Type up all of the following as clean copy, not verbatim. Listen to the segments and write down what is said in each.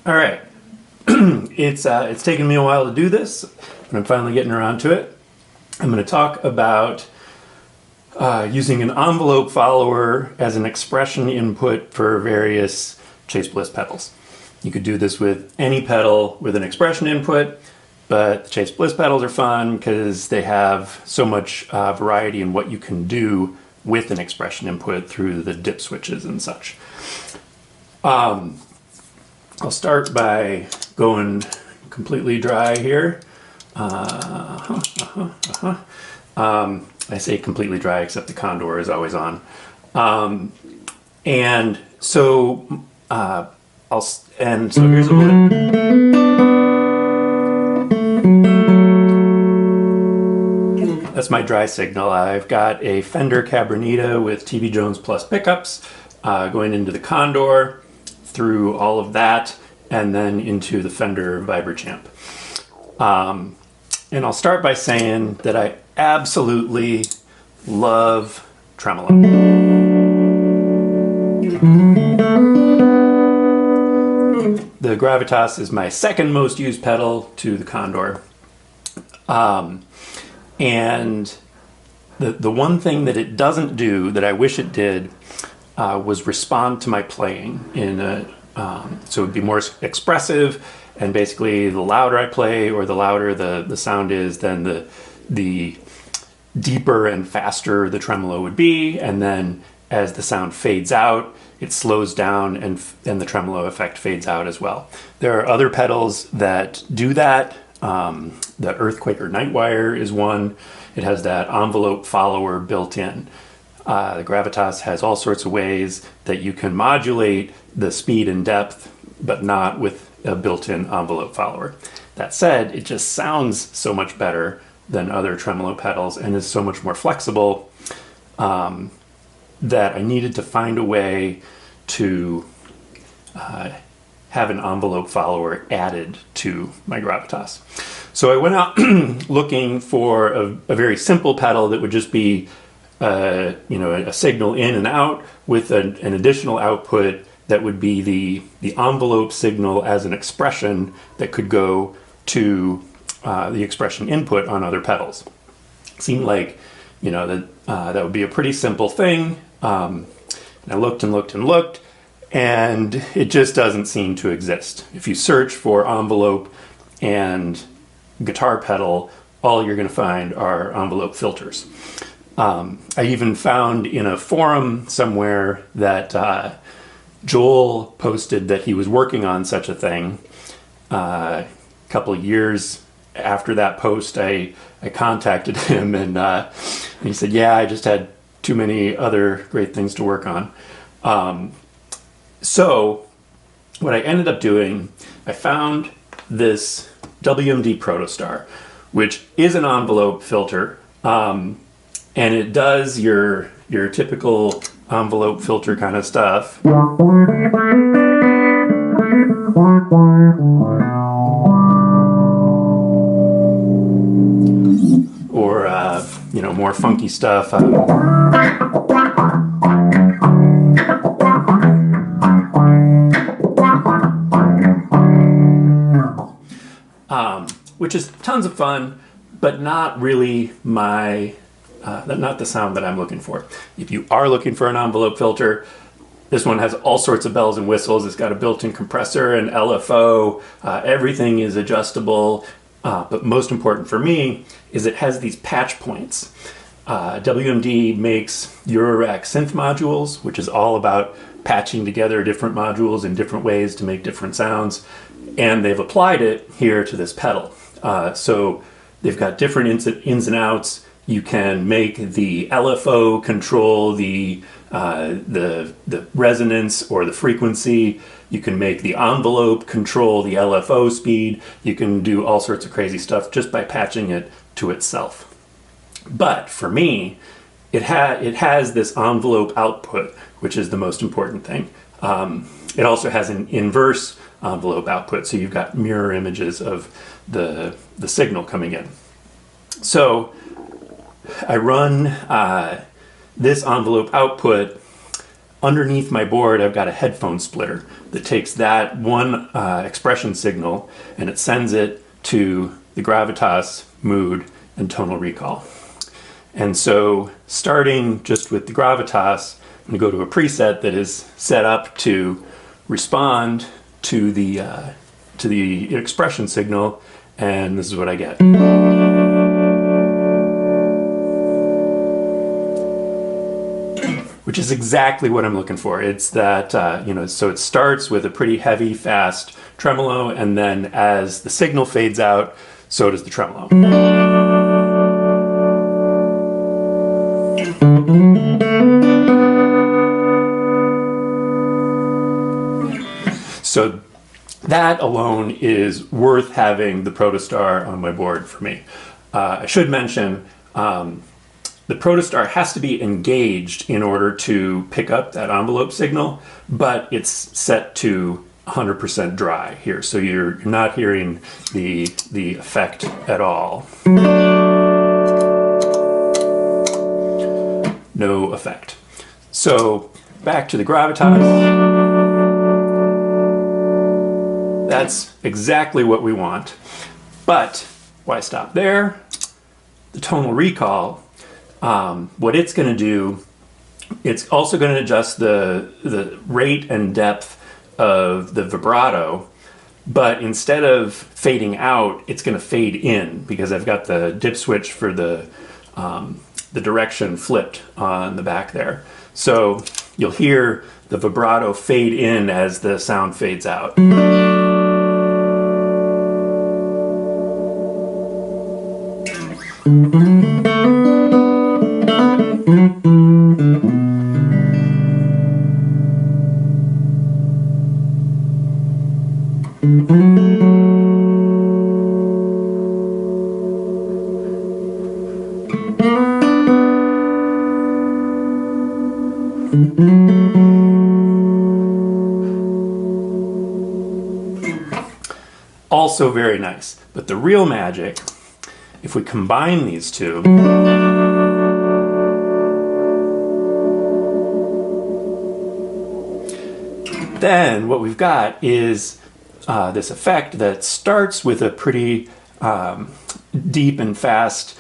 All right, it's taken me a while to do this, but I'm finally getting around to it. I'm going to talk about using an envelope follower as an expression input for various Chase Bliss pedals. You could do this with any pedal with an expression input, but the Chase Bliss pedals are fun because they have so much variety in what you can do with an expression input through the dip switches and such. I'll start by going completely dry here. I say completely dry, except the Condor is always on. And so here's a that's my dry signal. I've got a Fender Cabronita with TV Jones Plus pickups going into the Condor, through all of that, and then into the Fender Vibro. And I'll start by saying that I absolutely love tremolo. The Gravitas is my second most used pedal to the Condor. And the one thing that it doesn't do that I wish it did was respond to my playing in a, so it would be more expressive, and basically the louder I play or the louder the sound is, then the deeper and faster the tremolo would be, and then as the sound fades out, it slows down and the tremolo effect fades out as well. There are other pedals that do that. The Earthquaker Nightwire is one. It has that envelope follower built in. The Gravitas has all sorts of ways that you can modulate the speed and depth, but not with a built-in envelope follower. That said, it just sounds so much better than other tremolo pedals and is so much more flexible that I needed to find a way to have an envelope follower added to my Gravitas. So I went out looking for a very simple pedal that would just be a signal in and out with an additional output that would be the envelope signal as an expression that could go to the expression input on other pedals. Seemed like, that would be a pretty simple thing. And I looked and looked and looked, and it just doesn't seem to exist. If you search for envelope and guitar pedal, all you're going to find are envelope filters. I even found in a forum somewhere that Joel posted that he was working on such a thing. A couple of years after that post, I contacted him, and he said, yeah, I just had too many other great things to work on. So what I ended up doing, I found this WMD Protostar, which is an envelope filter. And it does your typical envelope filter kind of stuff. Or, more funky stuff. Which is tons of fun, but not really my... not the sound that I'm looking for. If you are looking for an envelope filter, this one has all sorts of bells and whistles. It's got a built-in compressor and LFO. Everything is adjustable. But most important for me is it has these patch points. WMD makes Eurorack synth modules, which is all about patching together different modules in different ways to make different sounds. And they've applied it here to this pedal. So they've got different ins and outs. You can make the LFO control the resonance or the frequency. You can make the envelope control the LFO speed. You can do all sorts of crazy stuff just by patching it to itself. But for me, it has this envelope output, which is the most important thing. It also has an inverse envelope output, so you've got mirror images of the signal coming in. So I run this envelope output underneath my board, I've got a headphone splitter that takes that one expression signal and it sends it to the Gravitas, mood, and tonal recall. And so starting just with the Gravitas, I'm going to go to a preset that is set up to respond to the expression signal, and this is what I get. Which is exactly what I'm looking for. It's that, so it starts with a pretty heavy, fast tremolo, and then as the signal fades out, so does the tremolo. So that alone is worth having the Protostar on my board for me. I should mention, the Protostar has to be engaged in order to pick up that envelope signal, but it's set to 100% dry here, so you're not hearing the effect at all. No effect. So back to the Gravitas. That's exactly what we want. But why stop there? The tonal recall, what it's going to do, it's also going to adjust the rate and depth of the vibrato, but instead of fading out, it's going to fade in because I've got the dip switch for the direction flipped on the back there. So you'll hear the vibrato fade in as the sound fades out. Also very nice. But the real magic, if we combine these two, then what we've got is this effect that starts with a pretty deep and fast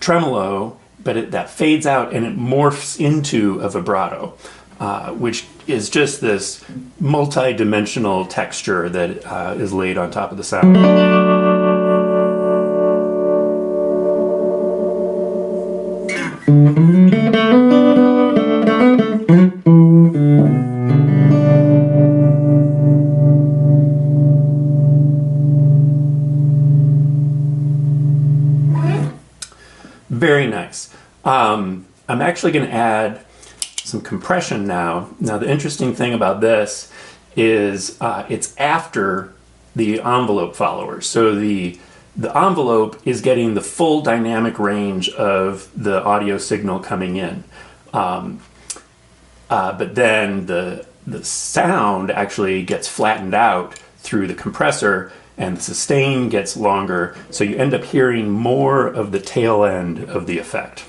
tremolo, but that fades out and it morphs into a vibrato, which is just this multi-dimensional texture that is laid on top of the sound. Very nice. I'm actually going to add some compression now. Now the interesting thing about this is it's after the envelope follower. So the envelope is getting the full dynamic range of the audio signal coming in. But then the sound actually gets flattened out through the compressor and the sustain gets longer, so you end up hearing more of the tail end of the effect.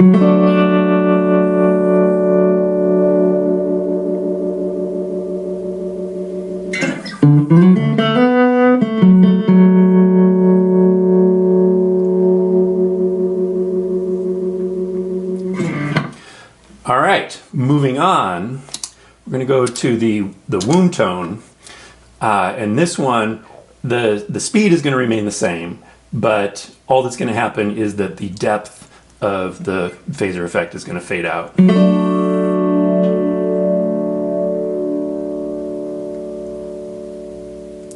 All right, moving on, we're going to go to the Wombtone, and this one, the speed is going to remain the same, but all that's going to happen is that the depth of the phaser effect is going to fade out.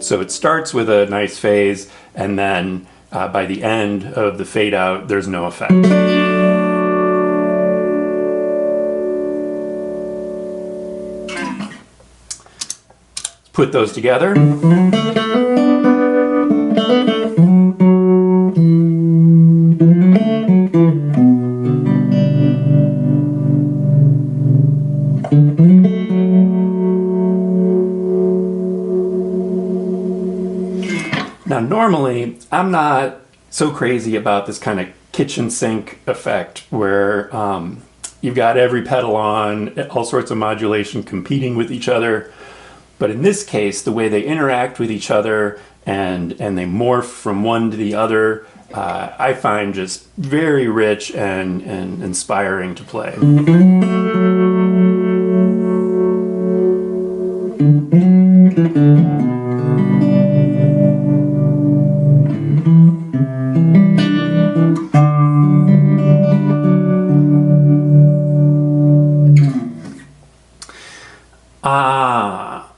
So it starts with a nice phase, and then by the end of the fade out, there's no effect. Put those together. Now normally I'm not so crazy about this kind of kitchen sink effect where you've got every pedal on, all sorts of modulation competing with each other. But in this case, the way they interact with each other and they morph from one to the other, I find just very rich and inspiring to play.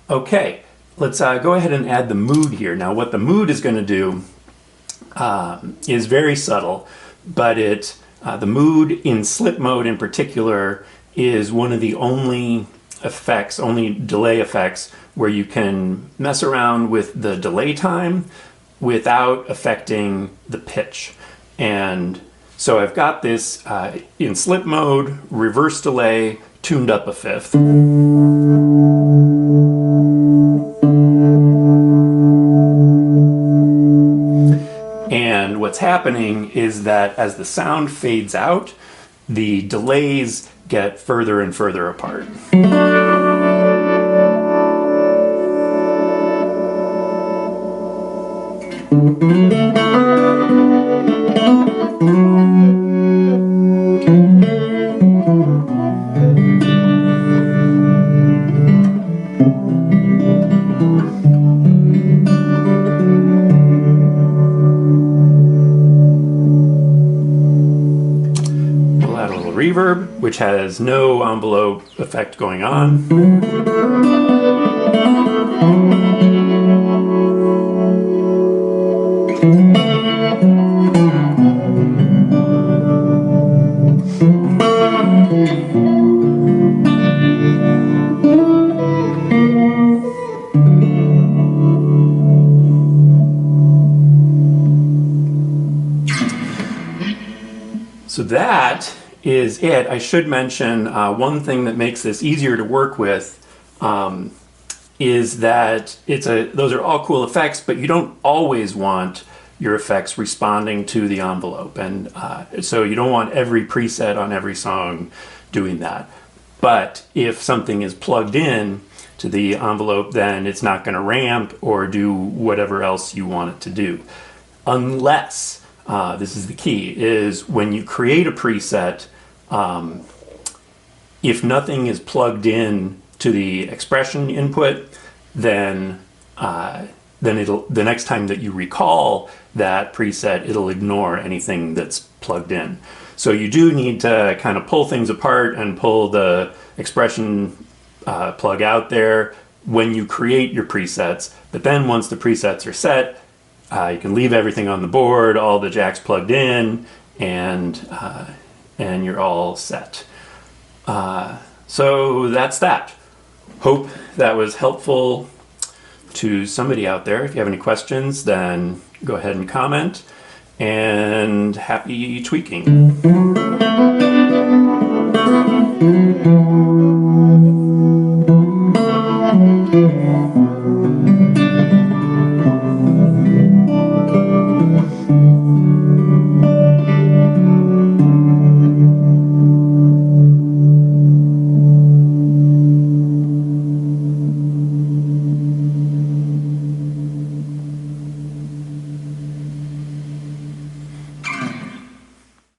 Okay, let's go ahead and add the mood here. Now what the mood is going to do is very subtle, but the mood in slip mode in particular is one of the only effects, only delay effects, where you can mess around with the delay time without affecting the pitch. And so I've got this in slip mode, reverse delay, tuned up a fifth. And what's happening is that as the sound fades out, the delays get further and further apart. Reverb, which has no envelope effect going on. So that is it. I should mention one thing that makes this easier to work with is that those are all cool effects, but you don't always want your effects responding to the envelope, and so you don't want every preset on every song doing that. But if something is plugged in to the envelope, then it's not going to ramp or do whatever else you want it to do, unless this is the key, is when you create a preset, if nothing is plugged in to the expression input, then the next time that you recall that preset, it'll ignore anything that's plugged in. So you do need to kind of pull things apart and pull the expression plug out there when you create your presets. But then once the presets are set, you can leave everything on the board, all the jacks plugged in, and you're all set. So that's that. Hope that was helpful to somebody out there. If you have any questions, then go ahead and comment, and happy tweaking.